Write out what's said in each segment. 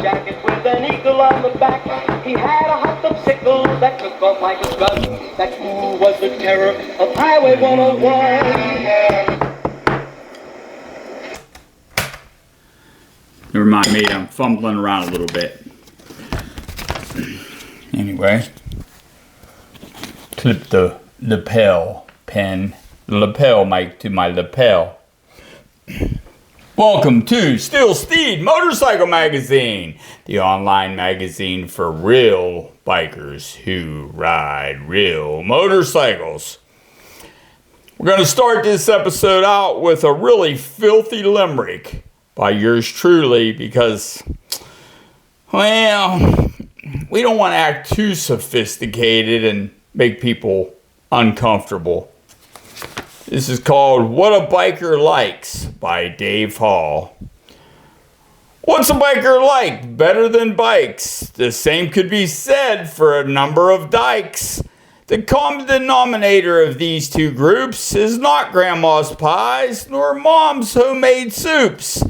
jacket with an eagle on the back. He had a hot sickle that took off like a gun. That fool was the terror of Highway 101. Never mind me, I'm fumbling around a little bit. Anyway, clip the lapel pin, the lapel mic to my lapel. Welcome to Steeds Motorcycle Magazine, the online magazine for real bikers who ride real motorcycles. We're going to start this episode out with a really filthy limerick by yours truly because, well, we don't want to act too sophisticated and make people uncomfortable. This is called What a Biker Likes by Dave Hall. What's a biker like? Better than bikes. The same could be said for a number of dykes. The common denominator of these two groups is not grandma's pies nor mom's homemade soups.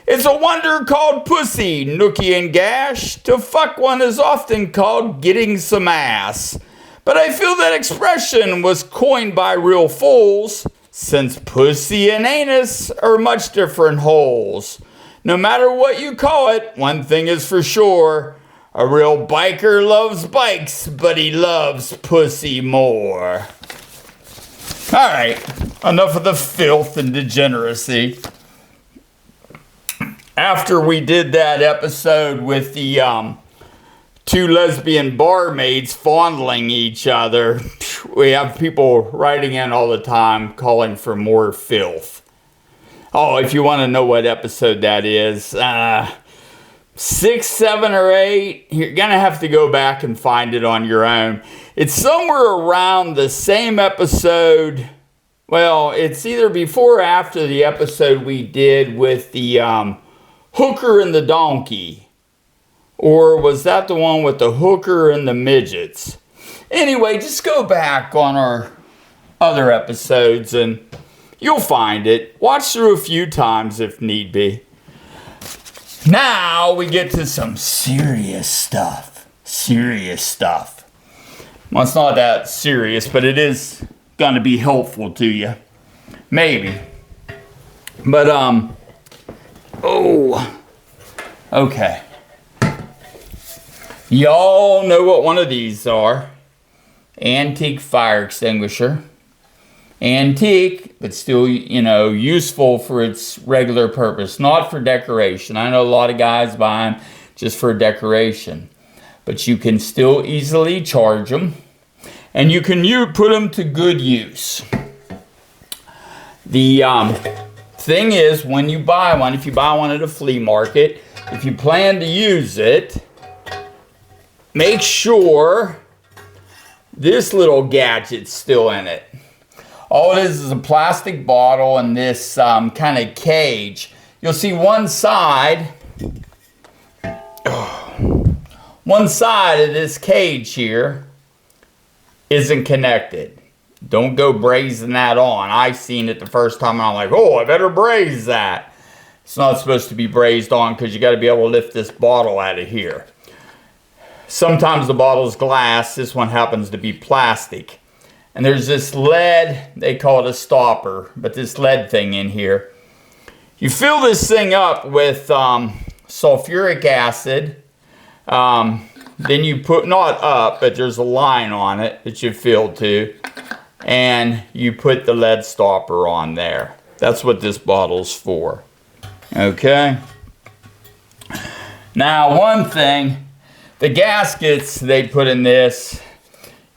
It's a wonder called pussy, nookie and gash. To fuck one is often called getting some ass. But I feel that expression was coined by real fools, since pussy and anus are much different holes. No matter what you call it, one thing is for sure, a real biker loves bikes, but he loves pussy more. Alright, enough of the filth and degeneracy. After we did that episode with the two lesbian barmaids fondling each other, we have people writing in all the time calling for more filth. Oh, if you want to know what episode that is, 6, 7, or 8, you're going to have to go back and find it on your own. It's somewhere around the same episode. Well, it's either before or after the episode we did with the hooker and the donkey. Or was that the one with the hooker and the midgets? Anyway, just go back on our other episodes and you'll find it. Watch through a few times if need be. Now we get to some serious stuff. Serious stuff. Well, it's not that serious, but it is going to be helpful to you. Maybe. But, okay. Y'all know what one of these are. Antique fire extinguisher. Antique, but still, useful for its regular purpose. Not for decoration. I know a lot of guys buy them just for decoration. But you can still easily charge them. And you can put them to good use. The thing is, when you buy one, if you buy one at a flea market, if you plan to use it, make sure this little gadget's still in it. All it is a plastic bottle and this kind of cage. You'll see one side of this cage here isn't connected. Don't go brazing that on. I seen it the first time and I'm like, oh, I better braze that. It's not supposed to be brazed on because you got to be able to lift this bottle out of here. Sometimes the bottle's glass. This one happens to be plastic. And there's this lead, they call it a stopper, but this lead thing in here. You fill this thing up with sulfuric acid. Then you put, not up, but there's a line on it that you fill to. And you put the lead stopper on there. That's what this bottle's for. Okay? Now, one thing. The gaskets they put in this,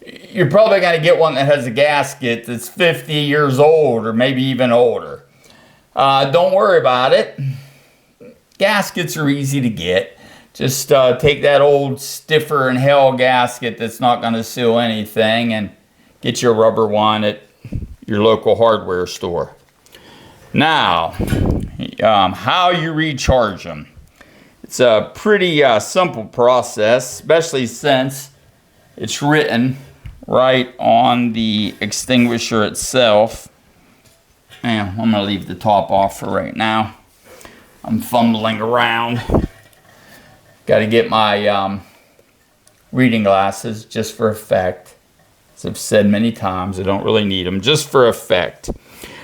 you're probably going to get one that has a gasket that's 50 years old or maybe even older. Don't worry about it. Gaskets are easy to get. Just take that old stiffer and hell gasket that's not going to seal anything and get your rubber one at your local hardware store. Now, how you recharge them. It's a pretty simple process, especially since it's written right on the extinguisher itself. And I'm going to leave the top off for right now. I'm fumbling around. Got to get my reading glasses just for effect. As I've said many times, I don't really need them, just for effect.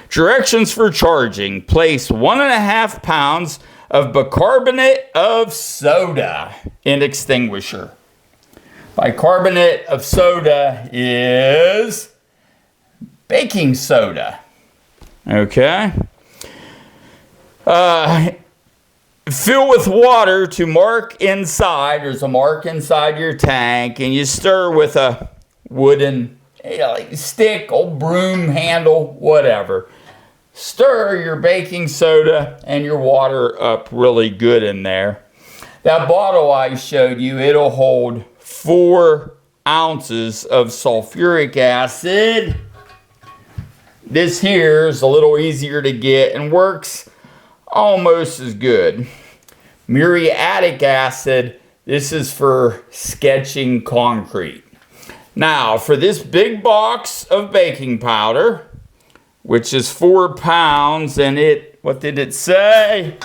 Directions for charging. Place 1.5 pounds of bicarbonate of soda in extinguisher. Bicarbonate of soda is baking soda. Okay. Fill with water to mark inside. There's a mark inside your tank, and you stir with a wooden like stick, old broom handle, whatever. Stir your baking soda and your water up really good in there. That bottle I showed you, it'll hold 4 ounces of sulfuric acid. This here is a little easier to get and works almost as good. Muriatic acid, this is for sketching concrete. Now, for this big box of baking powder, which is 4 pounds, and what did it say?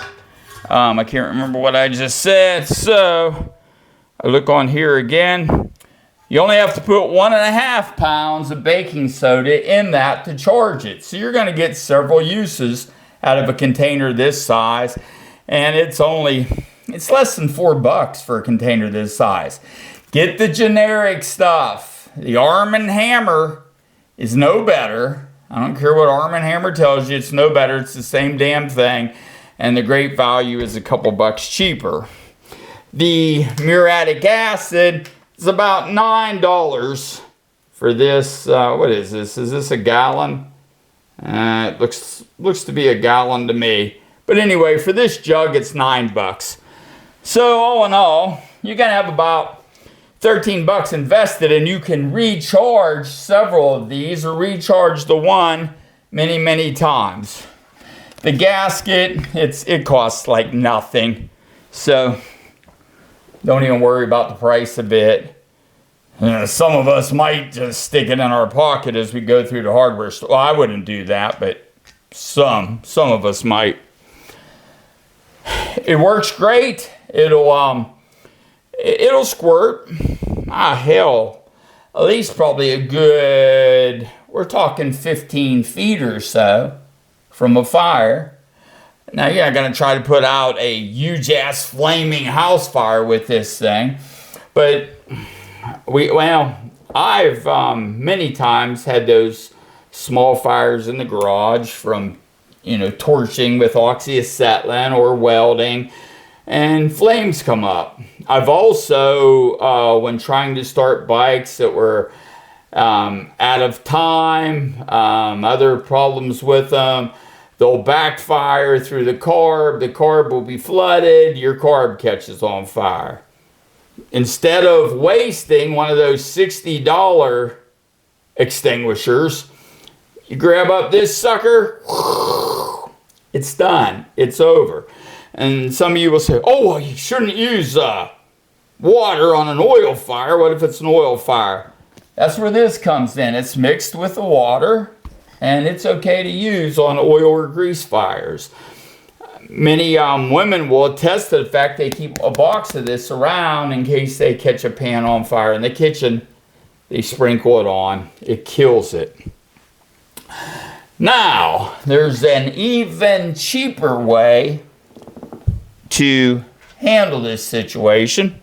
I can't remember what I just said, so I look on here again. You only have to put 1.5 pounds of baking soda in that to charge it. So you're going to get several uses out of a container this size, and it's less than $4 for a container this size. Get the generic stuff. The Arm & Hammer is no better. I don't care what Arm & Hammer tells you, it's no better. It's the same damn thing, and the great value is a couple bucks cheaper. The muriatic acid is about $9 for this. What is this? Is this a gallon? It looks to be a gallon to me. But anyway, for this jug, it's $9. So all in all, you're gonna have about $13 invested, and you can recharge several of these or recharge the one many times. The gasket, it costs like nothing, so don't even worry about the price of it. Some of us might just stick it in our pocket as we go through the hardware store. Well, I wouldn't do that, but some of us might. It works great. It'll squirt. Hell, at least probably a good, we're talking 15 feet or so from a fire. Now you're not going to try to put out a huge ass flaming house fire with this thing, but I've many times had those small fires in the garage from torching with oxyacetylene or welding, and flames come up. I've also, when trying to start bikes that were out of time, other problems with them, they'll backfire through the carb will be flooded, your carb catches on fire. Instead of wasting one of those $60 extinguishers, you grab up this sucker, it's done, it's over. And some of you will say, oh, well, you shouldn't use water on an oil fire. What if it's an oil fire? That's where this comes in. It's mixed with the water, and it's okay to use on oil or grease fires. Many women will attest to the fact they keep a box of this around in case they catch a pan on fire in the kitchen. They sprinkle it on. It kills it. Now, there's an even cheaper way to handle this situation,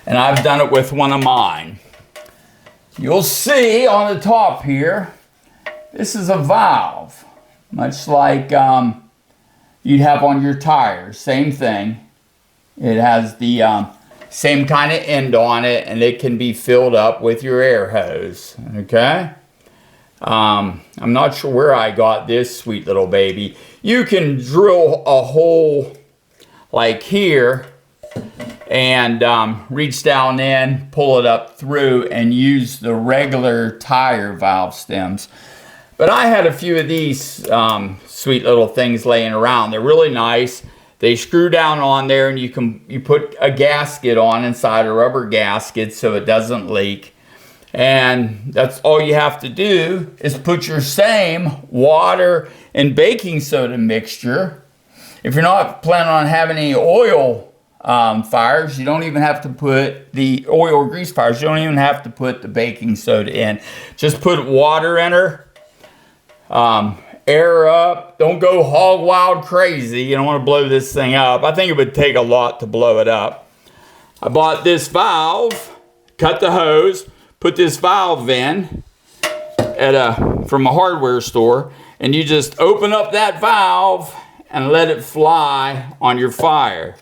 and I've done it with one of mine. You'll see on the top here, this is a valve, much like you'd have on your tires. Same thing. It has the same kind of end on it, and it can be filled up with your air hose. Okay? I'm not sure where I got this sweet little baby. You can drill a hole like here and reach down in, pull it up through, and use the regular tire valve stems. But I had a few of these sweet little things laying around. They're really nice. They screw down on there, and you put a gasket on inside, a rubber gasket, so it doesn't leak. And that's all you have to do is put your same water and baking soda mixture. If you're not planning on having any oil fires. You don't even have to put the oil or grease fires. You don't even have to put the baking soda in. Just put water in her. Air up. Don't go hog wild crazy. You don't want to blow this thing up. I think it would take a lot to blow it up. I bought this valve, cut the hose, put this valve in from a hardware store, and you just open up that valve and let it fly on your fire.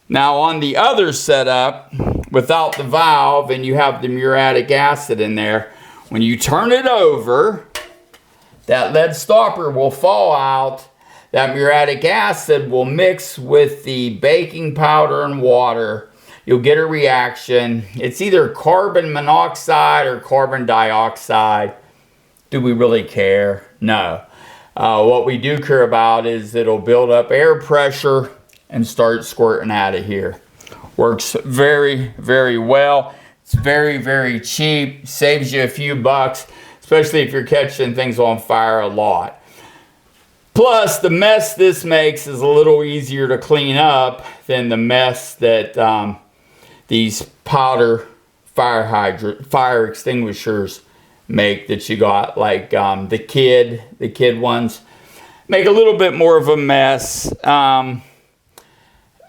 Now on the other setup, without the valve and you have the muriatic acid in there, when you turn it over, that lead stopper will fall out. That muriatic acid will mix with the baking powder and water. You'll get a reaction. It's either carbon monoxide or carbon dioxide. Do we really care? No. What we do care about is it'll build up air pressure and start squirting out of here. Works very, very well. It's very, very cheap. Saves you a few bucks, especially if you're catching things on fire a lot. Plus, the mess this makes is a little easier to clean up than the mess that these powder fire extinguishers make that you got, like the kid ones. Make a little bit more of a mess.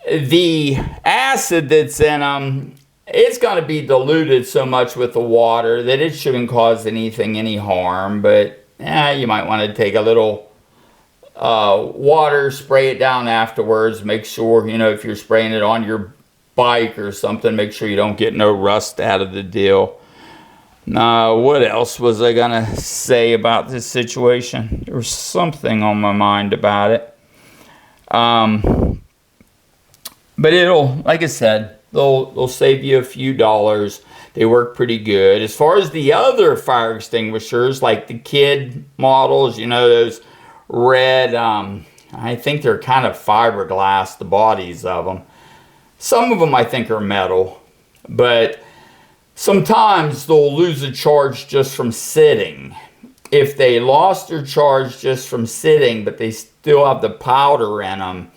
The acid that's in them, it's going to be diluted so much with the water that it shouldn't cause any harm. But you might want to take a little water, spray it down afterwards. Make sure, if you're spraying it on your bike or something, make sure you don't get no rust out of the deal. What else was I going to say about this situation? There was something on my mind about it. But it'll, like I said, they'll save you a few dollars. They work pretty good. As far as the other fire extinguishers, like the kid models, those red, I think they're kind of fiberglass, the bodies of them. Some of them I think are metal, but sometimes they'll lose a charge just from sitting. If they lost their charge just from sitting, but they still have the powder in them,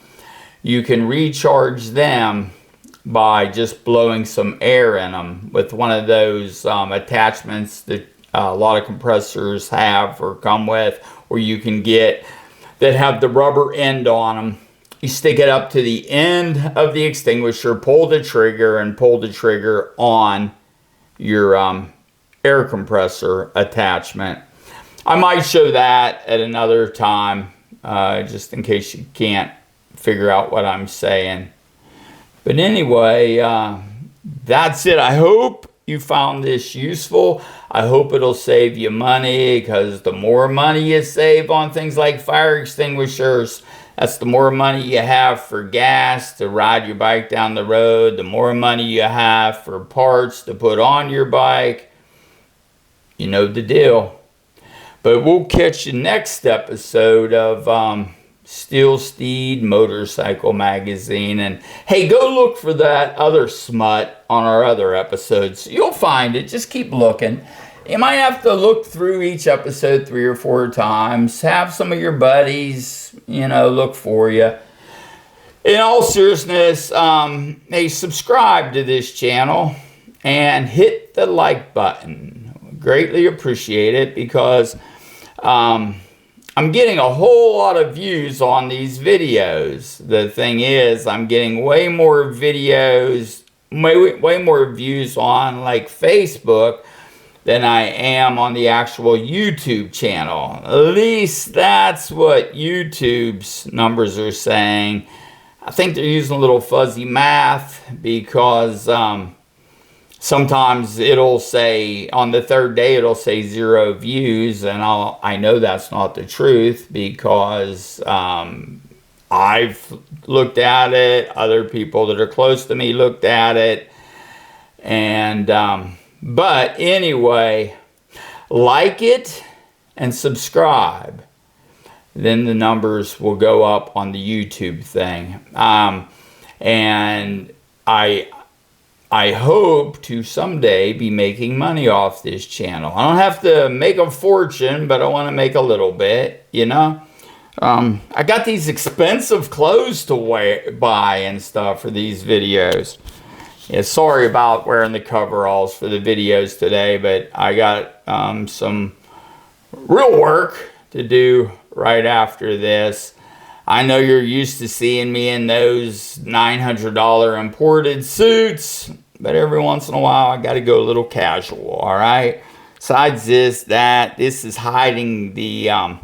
you can recharge them by just blowing some air in them with one of those attachments that a lot of compressors have or come with, or you can get that have the rubber end on them. You stick it up to the end of the extinguisher, pull the trigger, and pull the trigger on your air compressor attachment. I might show that at another time, just in case you can't figure out what I'm saying. But anyway, that's it. I hope you found this useful. I hope it'll save you money, because the more money you save on things like fire extinguishers, that's the more money you have for gas to ride your bike down the road, the more money you have for parts to put on your bike. You know the deal. But we'll catch you next episode of Steeds Motorcycle Magazine. And hey, go look for that other smut on our other episodes. You'll find it. Just keep looking. You might have to look through each episode 3 or 4 times. Have some of your buddies, look for you. In all seriousness, hey, subscribe to this channel and hit the like button. Greatly appreciate it, because I'm getting a whole lot of views on these videos. The thing is, I'm getting way more videos, way more views on like Facebook than I am on the actual YouTube channel. At least that's what YouTube's numbers are saying. I think they're using a little fuzzy math, because sometimes it'll say, on the 3rd day, it'll say 0 views, and I know that's not the truth, because I've looked at it, other people that are close to me looked at it, and but anyway, like it and subscribe. Then the numbers will go up on the YouTube thing. And I hope to someday be making money off this channel. I don't have to make a fortune, but I want to make a little bit, I got these expensive clothes to buy and stuff for these videos. Yeah, sorry about wearing the coveralls for the videos today, but I got some real work to do right after this. I know you're used to seeing me in those $900 imported suits, but every once in a while I got to go a little casual, all right? Besides this is hiding the, I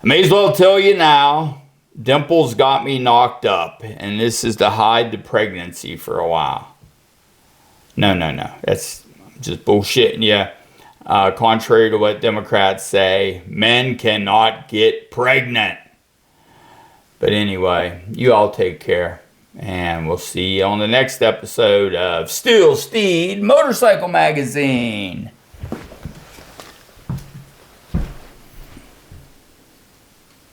may as well tell you now, dimples got me knocked up, and this is to hide the pregnancy for a while. No, that's just bullshitting you. Contrary to what Democrats say, men cannot get pregnant. But anyway, you all take care, and we'll see you on the next episode of Steeds Motorcycle Magazine.